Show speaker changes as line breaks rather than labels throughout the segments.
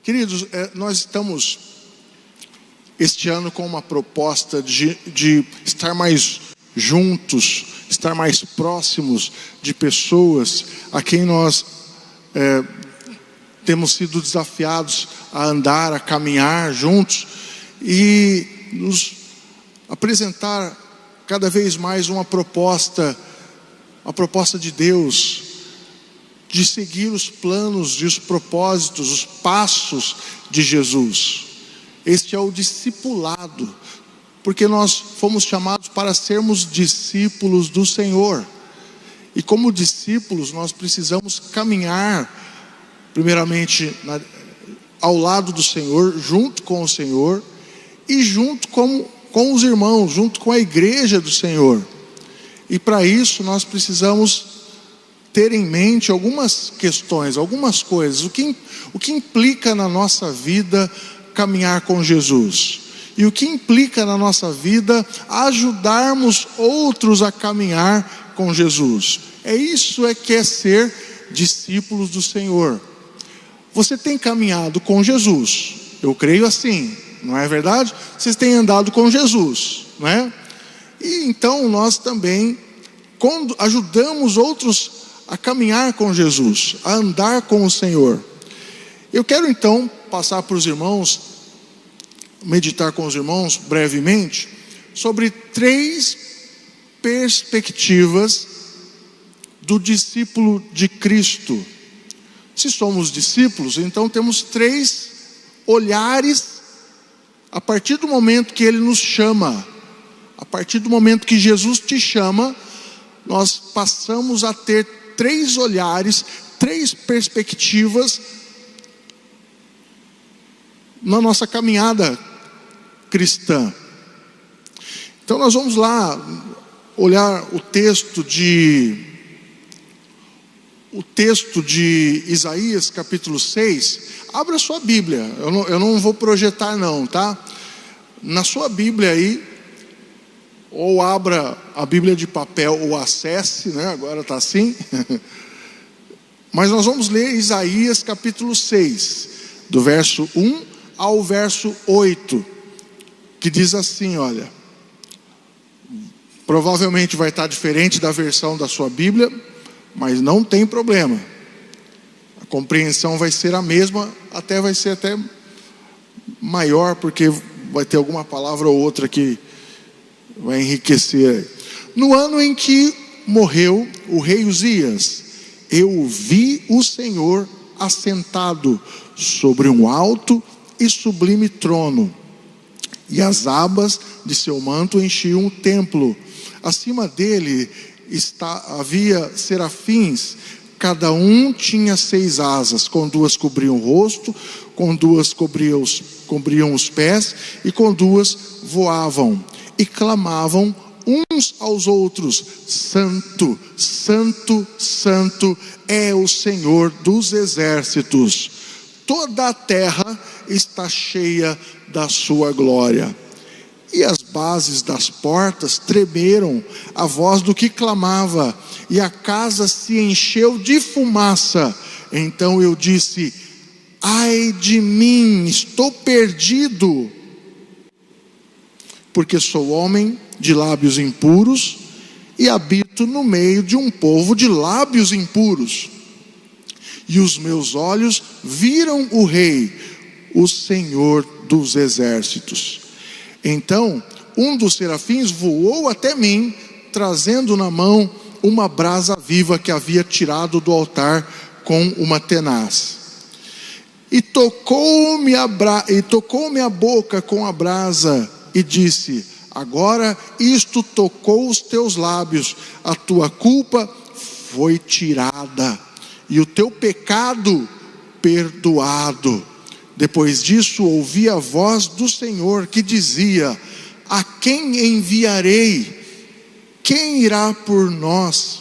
Queridos, nós estamos este ano com uma proposta de estar mais juntos, estar mais próximos de pessoas a quem nós temos sido desafiados a andar, a caminhar juntos e nos apresentar cada vez mais uma proposta, a proposta de Deus, de seguir os planos e os propósitos, os passos de Jesus. Este é o discipulado, porque nós fomos chamados para sermos discípulos do Senhor. E como discípulos nós precisamos caminhar, primeiramente ao lado do Senhor, junto com o Senhor, e junto com os irmãos, junto com a igreja do Senhor. E para isso nós precisamos ter em mente algumas questões, algumas coisas. O que implica na nossa vida caminhar com Jesus? E o que implica na nossa vida ajudarmos outros a caminhar com Jesus? Isso que é ser discípulos do Senhor. Você tem caminhado com Jesus? Eu creio assim, não é verdade? Vocês têm andado com Jesus, não é? E então nós também ajudamos outros a caminhar com Jesus, a andar com o Senhor. Eu quero então passar para os irmãos, meditar com os irmãos brevemente, sobre 3 perspectivas do discípulo de Cristo. Se somos discípulos, então temos 3 olhares, a partir do momento que Ele nos chama, a partir do momento que Jesus te chama, nós passamos a ter 3 olhares, 3 perspectivas na nossa caminhada cristã. Então nós vamos lá olhar o texto de Isaías capítulo 6. Abra sua Bíblia, eu não vou projetar não, tá? Na sua Bíblia aí, ou abra a Bíblia de papel ou acesse, né? Agora está assim. Mas nós vamos ler Isaías capítulo 6, do verso 1 ao verso 8, que diz assim, olha, provavelmente vai estar diferente da versão da sua Bíblia, mas não tem problema, a compreensão vai ser a mesma, vai ser até maior, porque vai ter alguma palavra ou outra que vai enriquecer. No ano em que morreu o rei Uzias, eu vi o Senhor assentado sobre um alto e sublime trono, e as abas de seu manto enchiam o templo. Acima dele havia serafins, cada um tinha 6 asas, com 2 cobriam o rosto, com 2 cobriam os pés, e com 2 voavam, e clamavam uns aos outros: Santo, Santo, Santo é o Senhor dos exércitos, toda a terra está cheia da sua glória. E as bases das portas tremeram à voz do que clamava, e a casa se encheu de fumaça. Então eu disse: ai de mim, estou perdido, porque sou homem de lábios impuros e habito no meio de um povo de lábios impuros. E os meus olhos viram o Rei, o Senhor dos exércitos. Então um dos serafins voou até mim, trazendo na mão uma brasa viva que havia tirado do altar com uma tenaz. E tocou-me a boca com a brasa e disse: agora isto tocou os teus lábios, a tua culpa foi tirada e o teu pecado perdoado. Depois disso ouvi a voz do Senhor que dizia: a quem enviarei? Quem irá por nós?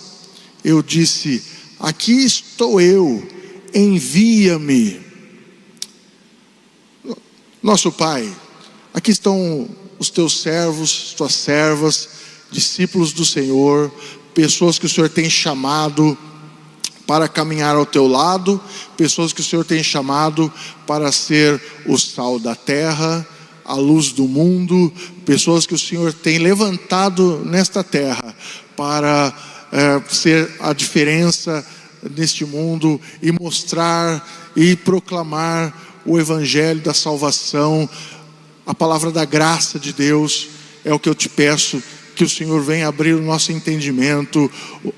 Eu disse: aqui estou eu, envia-me. Nosso Pai, aqui estão os teus servos, tuas servas, discípulos do Senhor, pessoas que o Senhor tem chamado para caminhar ao teu lado, pessoas que o Senhor tem chamado para ser o sal da terra, a luz do mundo, pessoas que o Senhor tem levantado nesta terra para ser a diferença neste mundo e mostrar e proclamar o evangelho da salvação, a palavra da graça de Deus. É o que eu te peço, que o Senhor venha abrir o nosso entendimento,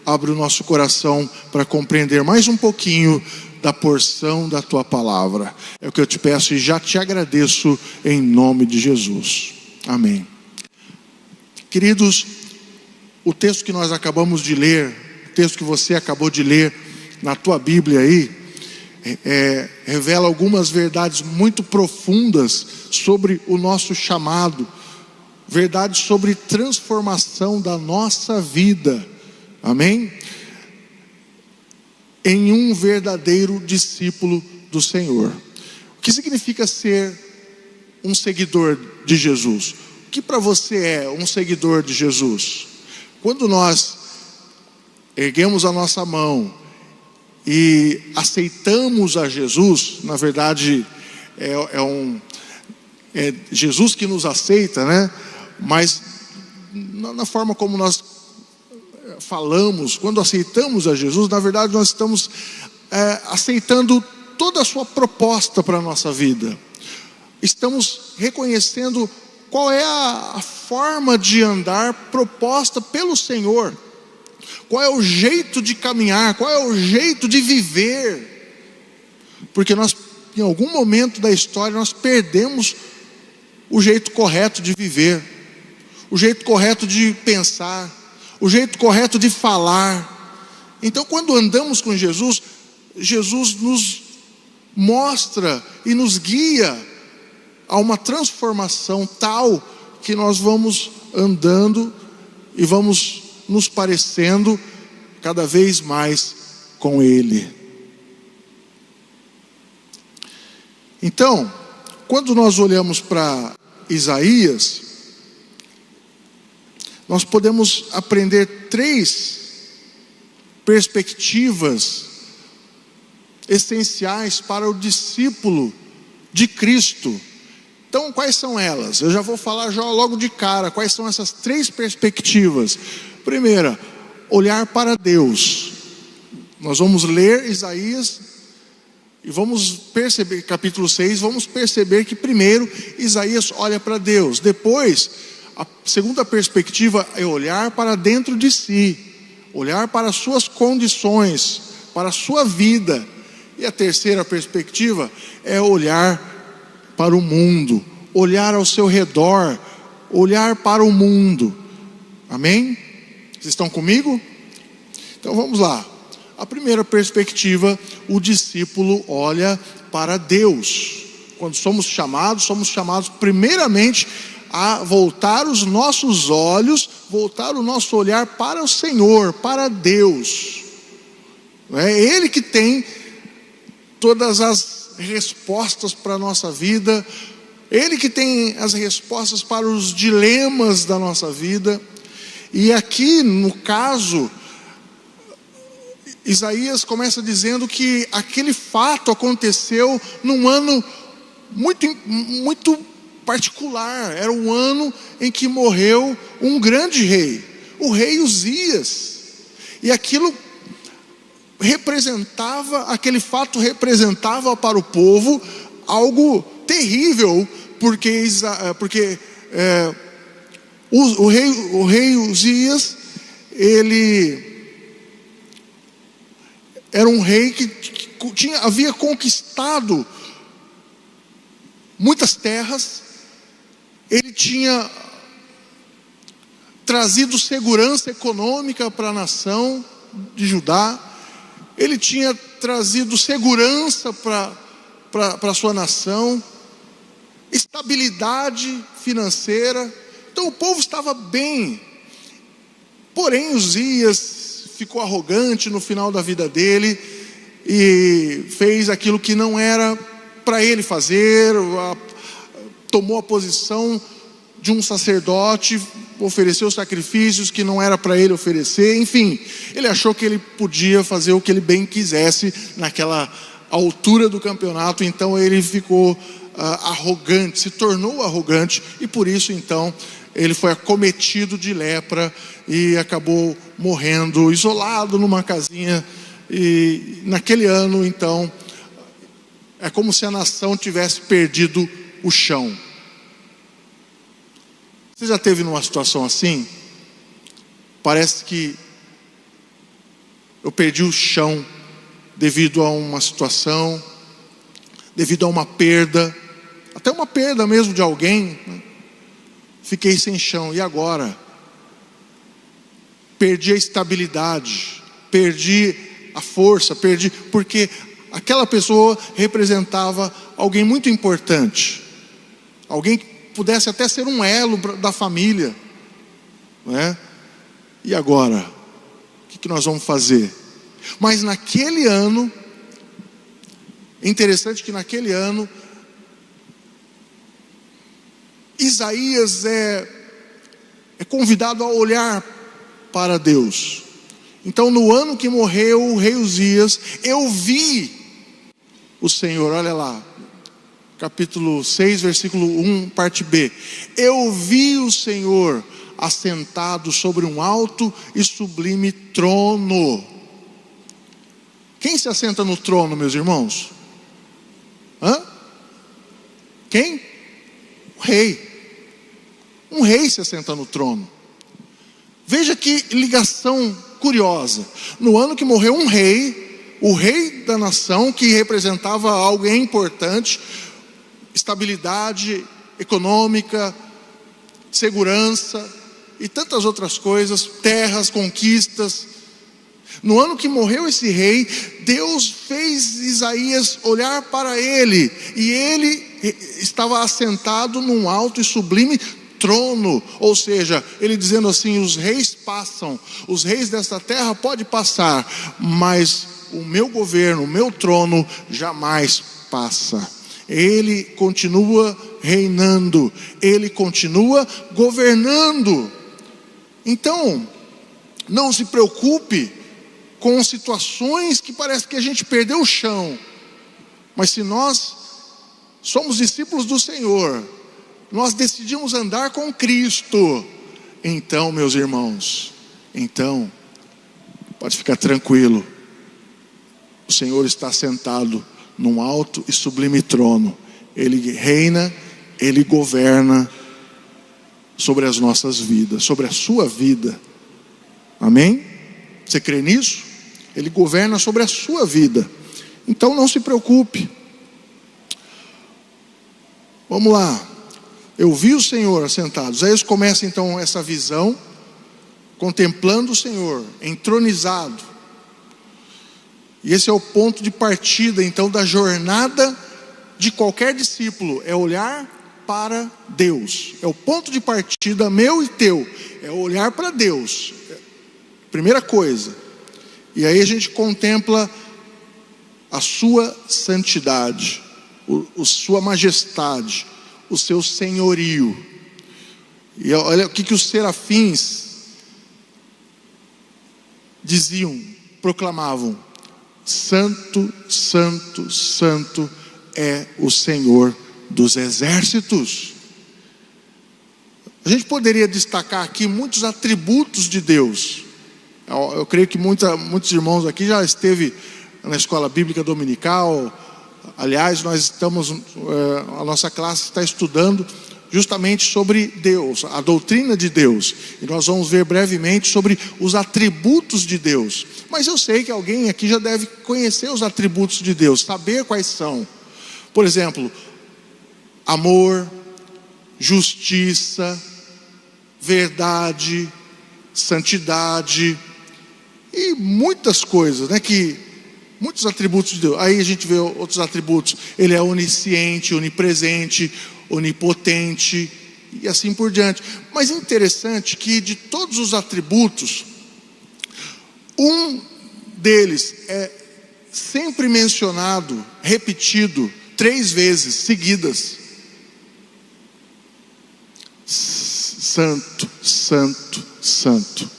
abra o nosso coração para compreender mais um pouquinho da porção da tua palavra. É o que eu te peço e já te agradeço em nome de Jesus. Amém. Queridos, o texto que nós acabamos de ler, o texto que você acabou de ler na tua Bíblia aí, revela algumas verdades muito profundas sobre o nosso chamado, verdades sobre transformação da nossa vida, amém? Em um verdadeiro discípulo do Senhor. O que significa ser um seguidor de Jesus? O que para você é um seguidor de Jesus? Quando nós erguemos a nossa mão e aceitamos a Jesus, na verdade é Jesus que nos aceita, né? Mas na forma como nós falamos, quando aceitamos a Jesus, na verdade nós estamos aceitando toda a sua proposta para a nossa vida. Estamos reconhecendo qual é a forma de andar proposta pelo Senhor, qual é o jeito de caminhar, qual é o jeito de viver, porque nós, em algum momento da história, nós perdemos o jeito correto de viver, o jeito correto de pensar, o jeito correto de falar. Então, quando andamos com Jesus, Jesus nos mostra e nos guia a uma transformação tal que nós vamos andando e vamos nos parecendo cada vez mais com Ele. Então, quando nós olhamos para Isaías, nós podemos aprender 3 perspectivas essenciais para o discípulo de Cristo. Então, quais são elas? Eu já vou falar logo de cara quais são essas 3 perspectivas. Primeira, olhar para Deus. Nós vamos ler Isaías e vamos perceber, capítulo 6, vamos perceber que primeiro Isaías olha para Deus. Depois, a segunda perspectiva é olhar para dentro de si, olhar para as suas condições, para a sua vida. E a terceira perspectiva é olhar para o mundo, olhar ao seu redor, olhar para o mundo. Amém? Vocês estão comigo? Então vamos lá. A primeira perspectiva, o discípulo olha para Deus. Quando somos chamados primeiramente a voltar os nossos olhos, voltar o nosso olhar para o Senhor, para Deus. É Ele que tem todas as respostas para a nossa vida, Ele que tem as respostas para os dilemas da nossa vida. E aqui, no caso, Isaías começa dizendo que aquele fato aconteceu num ano muito particular. Era um ano em que morreu um grande rei, o rei Uzias. E aquele fato representava para o povo algo terrível, porque o rei Uzias, ele era um rei que havia conquistado muitas terras, ele tinha trazido segurança econômica para a nação de Judá, ele tinha trazido segurança para a sua nação, estabilidade financeira. Então o povo estava bem. Porém Uzias ficou arrogante no final da vida dele e fez aquilo que não era para ele fazer, tomou a posição de um sacerdote, ofereceu sacrifícios que não era para ele oferecer, enfim, ele achou que ele podia fazer o que ele bem quisesse naquela altura do campeonato, então ele ficou arrogante, se tornou arrogante, e por isso então ele foi acometido de lepra e acabou morrendo isolado numa casinha. E naquele ano então é como se a nação tivesse perdido o chão. Você já esteve numa situação assim? Parece que eu perdi o chão devido a uma situação, devido a uma perda, até uma perda mesmo de alguém, né? Fiquei sem chão, e agora? Perdi a estabilidade, perdi a força, porque aquela pessoa representava alguém muito importante, alguém que pudesse até ser um elo da família, não é? E agora? O que nós vamos fazer? Mas naquele ano, é interessante que naquele ano, Isaías é convidado a olhar para Deus. Então, no ano que morreu o rei Uzias, eu vi o Senhor, olha lá, capítulo 6, versículo 1, parte B. Eu vi o Senhor assentado sobre um alto e sublime trono. Quem se assenta no trono, meus irmãos? Quem? O rei. Um rei se assenta no trono. Veja que ligação curiosa. No ano que morreu um rei, o rei da nação, que representava alguém importante, estabilidade econômica, segurança e tantas outras coisas, terras, conquistas. No ano que morreu esse rei, Deus fez Isaías olhar para ele, e ele estava assentado num alto e sublime trono, ou seja, ele dizendo assim: os reis passam, os reis desta terra podem passar, mas o meu governo, o meu trono jamais passa. Ele continua reinando, ele continua governando. Então, não se preocupe com situações que parece que a gente perdeu o chão, mas se nós somos discípulos do Senhor, nós decidimos andar com Cristo, então, meus irmãos, então, pode ficar tranquilo, o Senhor está sentado num alto e sublime trono, Ele reina, Ele governa sobre as nossas vidas, sobre a sua vida, amém? Você crê nisso? Ele governa sobre a sua vida, então não se preocupe. Vamos lá. Eu vi o Senhor assentado. Isaías começa então essa visão, contemplando o Senhor, entronizado. E esse é o ponto de partida então da jornada de qualquer discípulo, é olhar para Deus. É o ponto de partida meu e teu, é olhar para Deus. Primeira coisa. E aí a gente contempla a sua santidade, a sua majestade, o seu senhorio. E olha o que os serafins diziam, proclamavam: Santo, Santo, Santo é o Senhor dos exércitos. A gente poderia destacar aqui muitos atributos de Deus. Eu creio que muitos irmãos aqui já esteve na escola bíblica dominical. Aliás, a nossa classe está estudando justamente sobre Deus, a doutrina de Deus. E nós vamos ver brevemente sobre os atributos de Deus. Mas eu sei que alguém aqui já deve conhecer os atributos de Deus, saber quais são. Por exemplo, amor, justiça, verdade, santidade e muitas coisas, né, muitos atributos de Deus. Aí a gente vê outros atributos. Ele é onisciente, onipresente, onipotente e assim por diante. Mas é interessante que de todos os atributos, um deles é sempre mencionado, repetido 3 vezes seguidas. santo, santo, santo.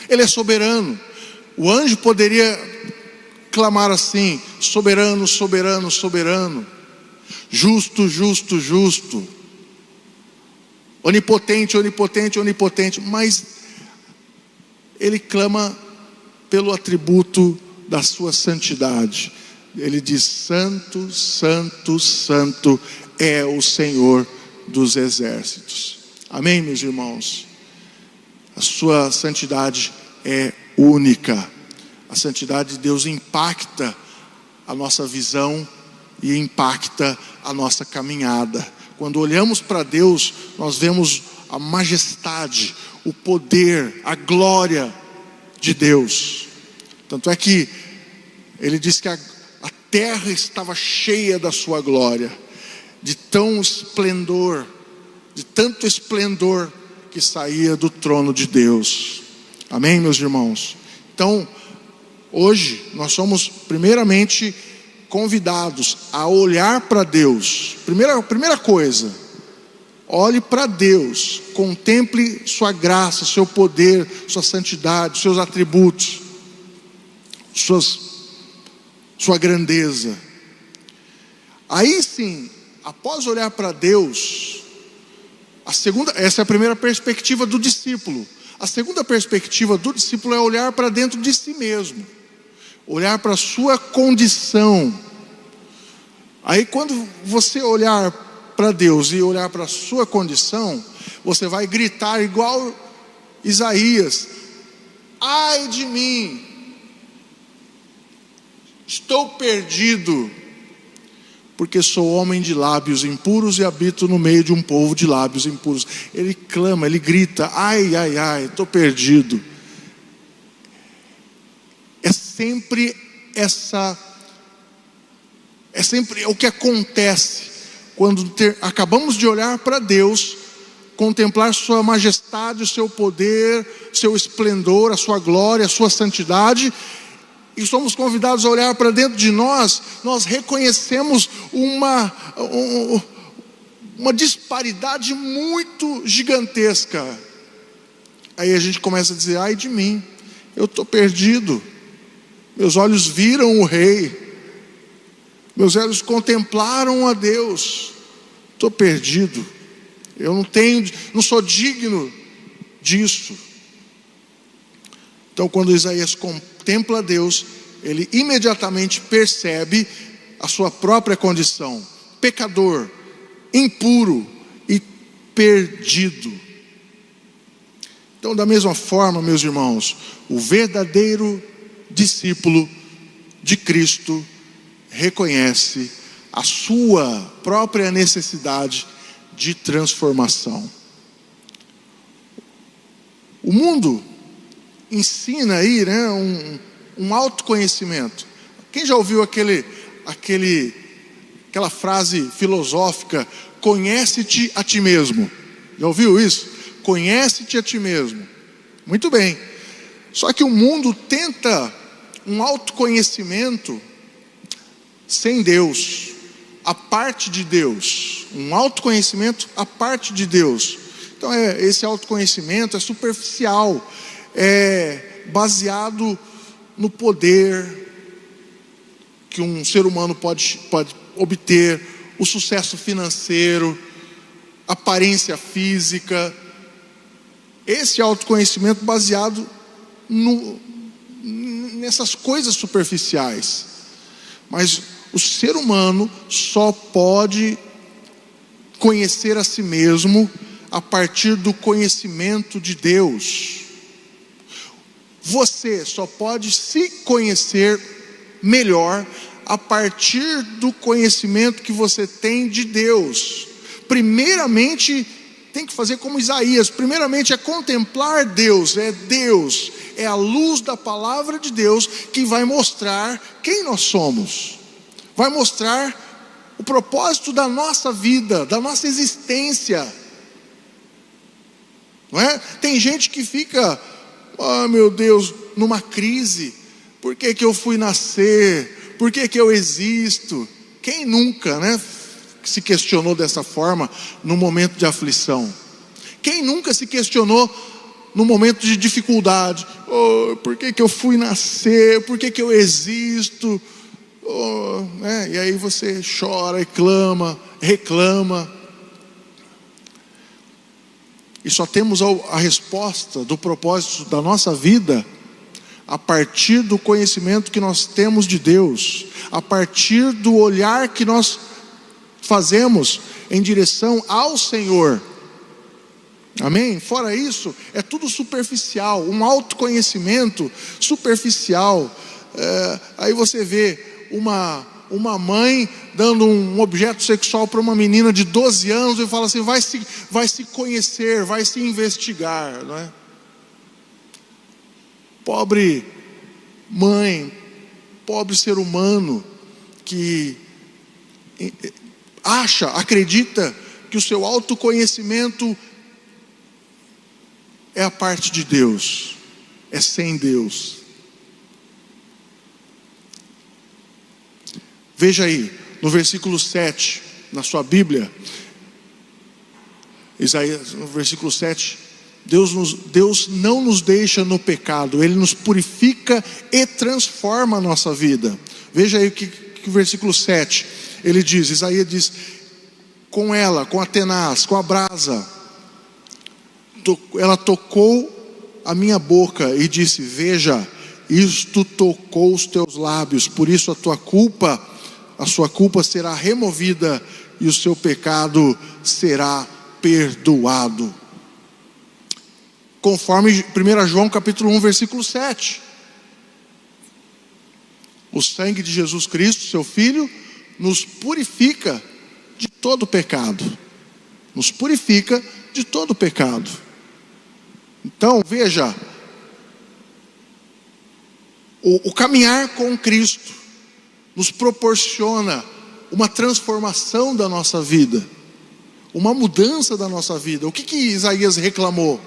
Ele é soberano. O anjo poderia clamar assim: soberano, soberano, soberano. Justo, justo, justo. Onipotente, onipotente, onipotente. Mas ele clama pelo atributo da sua santidade. Ele diz: santo, santo, santo é o Senhor dos exércitos. Amém, meus irmãos? A sua santidade é única. A santidade de Deus impacta a nossa visão e impacta a nossa caminhada. Quando olhamos para Deus, nós vemos a majestade, o poder, a glória de Deus. Tanto é que ele diz que a terra estava cheia da sua glória, de tão esplendor, de tanto esplendor que saía do trono de Deus. Amém, meus irmãos? Então, hoje nós somos primeiramente convidados a olhar para Deus. Primeira coisa, olhe para Deus, contemple sua graça, seu poder, sua santidade, seus atributos, sua grandeza. Aí sim, após olhar para Deus, essa é a primeira perspectiva do discípulo. A segunda perspectiva do discípulo é olhar para dentro de si mesmo, olhar para a sua condição. Aí quando você olhar para Deus e olhar para a sua condição, você vai gritar igual Isaías: ai de mim, estou perdido, porque sou homem de lábios impuros e habito no meio de um povo de lábios impuros. Ele clama, ele grita: ai, ai, ai, estou perdido. É sempre o que acontece quando acabamos de olhar para Deus, contemplar sua majestade, o seu poder, seu esplendor, a sua glória, a sua santidade, e somos convidados a olhar para dentro de nós. Nós reconhecemos uma disparidade muito gigantesca. Aí a gente começa a dizer: ai de mim, eu estou perdido. Meus olhos viram o Rei, meus olhos contemplaram a Deus. Estou perdido. Eu não sou digno disso. Então, quando Isaías contempla a Deus, ele imediatamente percebe a sua própria condição: pecador, impuro e perdido. Então, da mesma forma, meus irmãos, o verdadeiro discípulo de Cristo reconhece a sua própria necessidade de transformação. O mundo ensina aí, né, um autoconhecimento. Quem já ouviu aquela frase filosófica: conhece-te a ti mesmo? Já ouviu isso? Conhece-te a ti mesmo. Muito bem. Só que o mundo tenta um autoconhecimento sem Deus, a parte de Deus, um autoconhecimento a parte de Deus. Então esse autoconhecimento é superficial, é baseado no poder que um ser humano pode obter, o sucesso financeiro, aparência física. Esse autoconhecimento baseado nessas coisas superficiais. Mas o ser humano só pode conhecer a si mesmo a partir do conhecimento de Deus. Você só pode se conhecer melhor a partir do conhecimento que você tem de Deus. Primeiramente, tem que fazer como Isaías. Primeiramente é contemplar Deus. É a luz da palavra de Deus que vai mostrar quem nós somos, vai mostrar o propósito da nossa vida, da nossa existência, não é? Tem gente que fica: oh meu Deus, numa crise: por que eu fui nascer? Por que eu existo? Quem nunca, né, se questionou dessa forma no momento de aflição? Quem nunca se questionou no momento de dificuldade? Oh, por que eu fui nascer? Por que eu existo? Oh, e aí você chora e clama, reclama. E só temos a resposta do propósito da nossa vida a partir do conhecimento que nós temos de Deus, a partir do olhar que nós fazemos em direção ao Senhor. Amém? Fora isso, é tudo superficial, um autoconhecimento superficial. Aí você vê uma mãe dando um objeto sexual para uma menina de 12 anos e fala assim: vai se conhecer, vai se investigar, não é? Pobre mãe, pobre ser humano que acredita que o seu autoconhecimento é a parte de Deus, é sem Deus. Veja aí, no versículo 7, na sua Bíblia, Isaías, no versículo 7, Deus não nos deixa no pecado, Ele nos purifica e transforma a nossa vida. Veja aí que o versículo 7, ele diz, Isaías diz: com a tenaz, com a brasa, ela tocou a minha boca e disse: veja, isto tocou os teus lábios, por isso a sua culpa será removida e o seu pecado será perdoado. Conforme 1 João capítulo 1, versículo 7. O sangue de Jesus Cristo, seu Filho, nos purifica de todo pecado. Nos purifica de todo pecado. Então, veja, o caminhar com Cristo nos proporciona uma transformação da nossa vida, uma mudança da nossa vida. O que Isaías reclamou?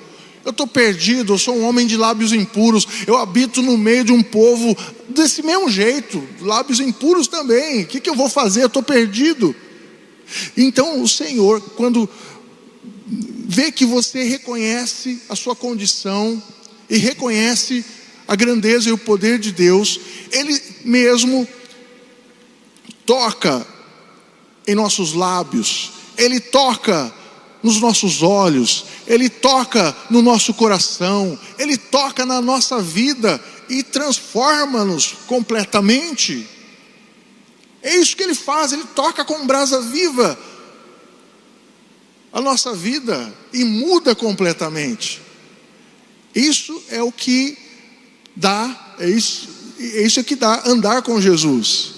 Eu estou perdido, eu sou um homem de lábios impuros, eu habito no meio de um povo desse mesmo jeito, lábios impuros também. O que eu vou fazer? Eu estou perdido. Então o Senhor, quando vê que você reconhece a sua condição e reconhece a grandeza e o poder de Deus, Ele mesmo toca em nossos lábios, Ele toca nos nossos olhos, Ele toca no nosso coração, Ele toca na nossa vida e transforma-nos completamente. É isso que Ele faz, Ele toca com brasa viva a nossa vida e muda completamente. Isso é o que dá, é isso que dá andar com Jesus.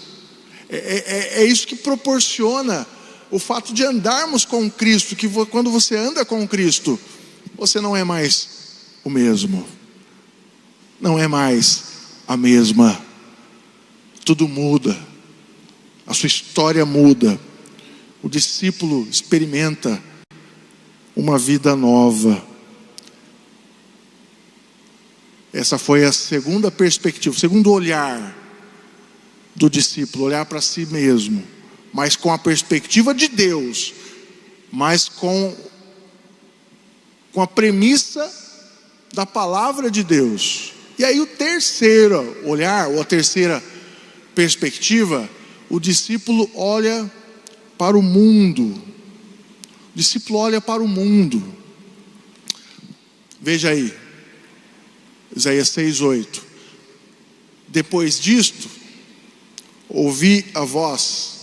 É isso que proporciona o fato de andarmos com Cristo, que quando você anda com Cristo, você não é mais o mesmo, não é mais a mesma, tudo muda, a sua história muda, o discípulo experimenta uma vida nova. Essa foi a segunda perspectiva, o segundo olhar do discípulo, olhar para si mesmo, mas com a perspectiva de Deus, mas com a premissa da palavra de Deus. E aí o terceiro olhar, ou a terceira perspectiva, o discípulo olha para o mundo. O discípulo olha para o mundo. Veja aí, Isaías 6:8. Depois disto, ouvi a voz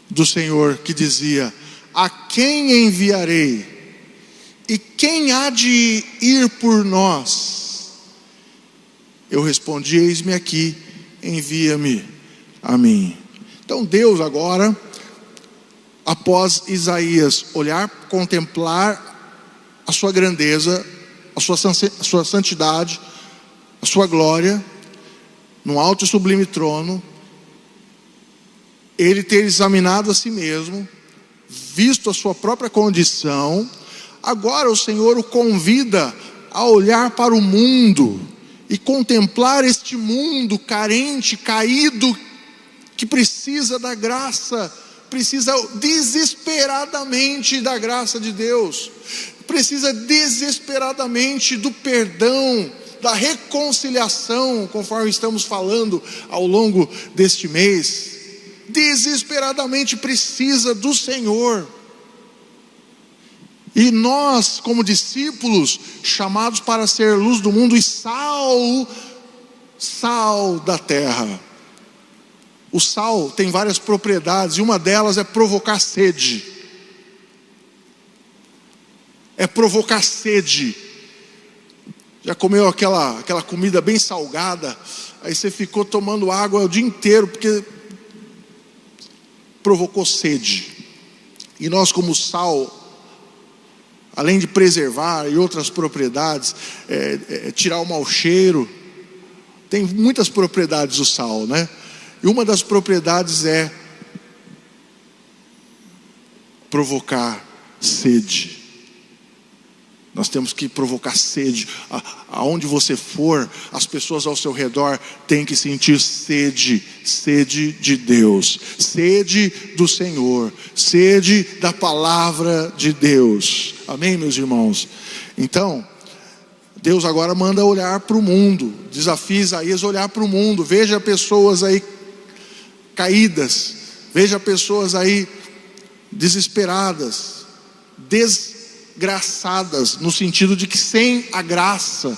do Senhor que dizia: a quem enviarei? E quem há de ir por nós? Eu respondi: eis-me aqui, envia-me a mim. Então Deus agora, após Isaías olhar, contemplar a sua grandeza, a sua santidade, a sua glória, no alto e sublime trono, ele ter examinado a si mesmo, visto a sua própria condição, agora o Senhor o convida a olhar para o mundo e contemplar este mundo carente, caído, que precisa da graça, precisa desesperadamente da graça de Deus, precisa desesperadamente do perdão, da reconciliação, conforme estamos falando ao longo deste mês. Desesperadamente precisa do Senhor. E nós, como discípulos, chamados para ser luz do mundo e sal da terra. O sal tem várias propriedades, e uma delas é provocar sede. É provocar sede. Já comeu aquela comida bem salgada, aí você ficou tomando água o dia inteiro, porque provocou sede. E nós, como sal, além de preservar e outras propriedades, tirar o mau cheiro, tem muitas propriedades o sal, né? E uma das propriedades é provocar sede. Nós temos que provocar sede. Aonde você for, as pessoas ao seu redor têm que sentir sede. Sede de Deus, sede do Senhor, sede da palavra de Deus. Amém, meus irmãos? Então, Deus agora manda olhar para o mundo. Desafia Isaías a olhar para o mundo. Veja pessoas aí caídas. Veja pessoas aí desesperadas, desgraçadas, no sentido de que sem a graça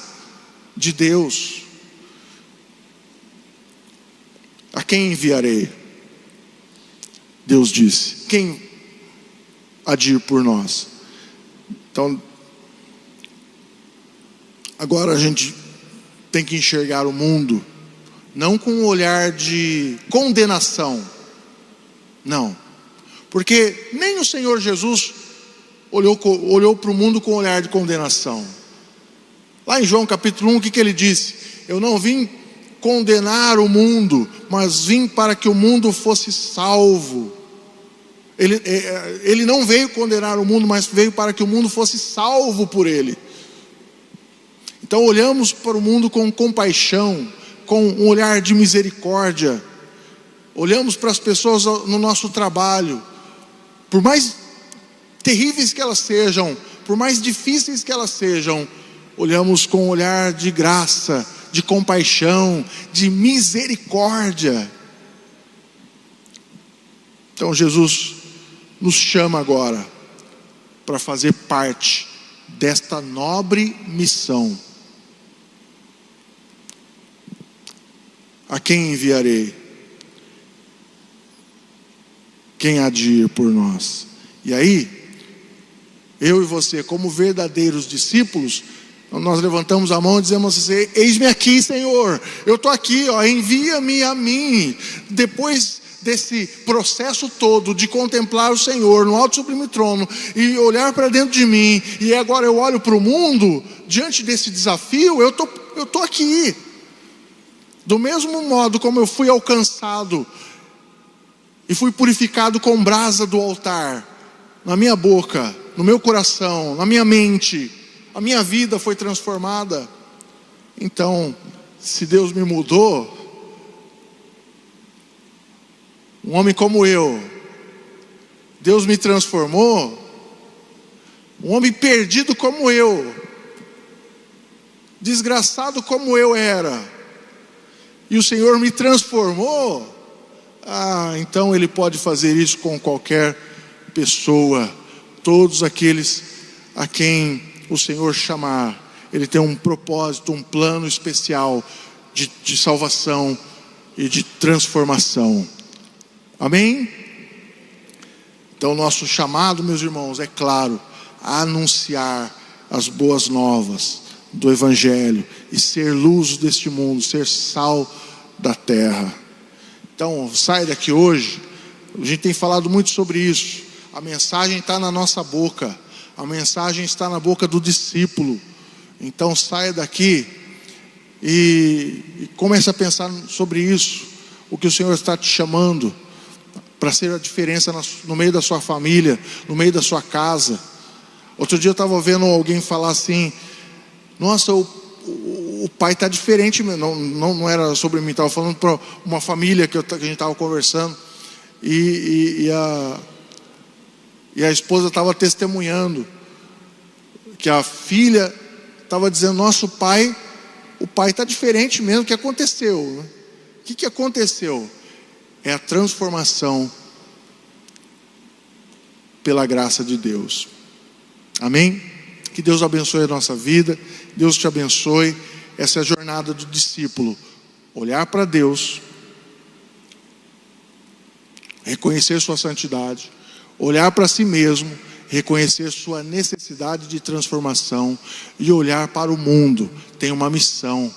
de Deus. A quem enviarei? Deus disse: quem há de ir por nós? Então, agora a gente tem que enxergar o mundo não com um olhar de condenação, não, porque nem o Senhor Jesus olhou para o mundo com um olhar de condenação. Lá em João capítulo 1, o que ele disse? Eu não vim condenar o mundo, mas vim para que o mundo fosse salvo. Ele não veio condenar o mundo, mas veio para que o mundo fosse salvo por ele. Então olhamos para o mundo com compaixão, com um olhar de misericórdia. Olhamos para as pessoas no nosso trabalho, por mais terríveis que elas sejam, por mais difíceis que elas sejam, olhamos com um olhar de graça, de compaixão, de misericórdia. Então Jesus nos chama agora para fazer parte desta nobre missão. A quem enviarei? Quem há de ir por nós? E aí, eu e você, como verdadeiros discípulos, nós levantamos a mão e dizemos assim: eis-me aqui, Senhor, eu estou aqui, envia-me a mim. Depois desse processo todo de contemplar o Senhor no alto e sublime trono e olhar para dentro de mim, e agora eu olho para o mundo, diante desse desafio, eu estou aqui. Do mesmo modo como eu fui alcançado e fui purificado com brasa do altar, na minha boca, no meu coração, na minha mente, a minha vida foi transformada. Então, se Deus me mudou, um homem como eu, Deus me transformou, um homem perdido como eu, desgraçado como eu era, e o Senhor me transformou, então Ele pode fazer isso com qualquer pessoa. Todos aqueles a quem o Senhor chamar, Ele tem um propósito, um plano especial de salvação e de transformação. Amém? Então nosso chamado, meus irmãos, é claro, a anunciar as boas novas do Evangelho e ser luz deste mundo, ser sal da terra. Então sai daqui hoje, a gente tem falado muito sobre isso. A mensagem está na nossa boca, a mensagem está na boca do discípulo. Então saia daqui e comece a pensar sobre isso, o que o Senhor está te chamando para ser a diferença no meio da sua família, no meio da sua casa. Outro dia eu estava vendo alguém falar assim: nossa, o pai está diferente. Não era sobre mim, estava falando para uma família que a gente estava conversando, e a esposa estava testemunhando, que a filha estava dizendo: nosso pai, o pai está diferente mesmo. O que aconteceu? O que aconteceu? É a transformação pela graça de Deus. Amém? Que Deus abençoe a nossa vida. Deus te abençoe. Essa é a jornada do discípulo: olhar para Deus, reconhecer sua santidade, olhar para si mesmo, reconhecer sua necessidade de transformação e olhar para o mundo. Tem uma missão.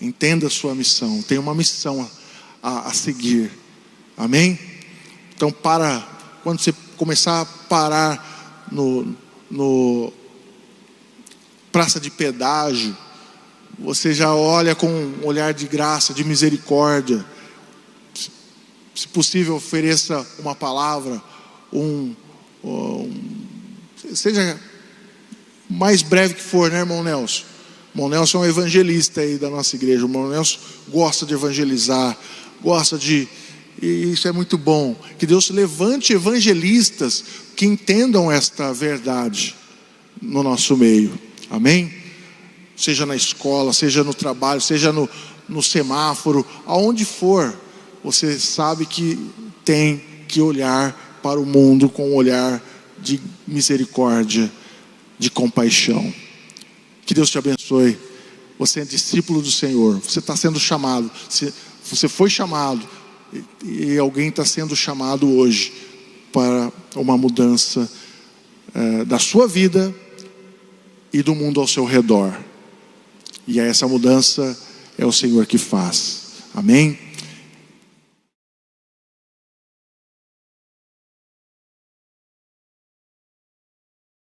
Entenda a sua missão. Tem uma missão a seguir. Amém? Então, quando você começar a parar no praça de pedágio, você já olha com um olhar de graça, de misericórdia. Se possível, ofereça uma palavra, seja mais breve que for, né, irmão Nelson? Irmão Nelson é um evangelista aí da nossa igreja. O irmão Nelson gosta de evangelizar, e isso é muito bom. Que Deus levante evangelistas que entendam esta verdade no nosso meio. Amém? Seja na escola, seja no trabalho, seja no semáforo, aonde for, você sabe que tem que olhar para o mundo com um olhar de misericórdia, de compaixão. Que Deus te abençoe. Você é discípulo do Senhor. Você está sendo chamado. Você foi chamado. E alguém está sendo chamado hoje para uma mudança da sua vida e do mundo ao seu redor. E essa mudança é o Senhor que faz. Amém?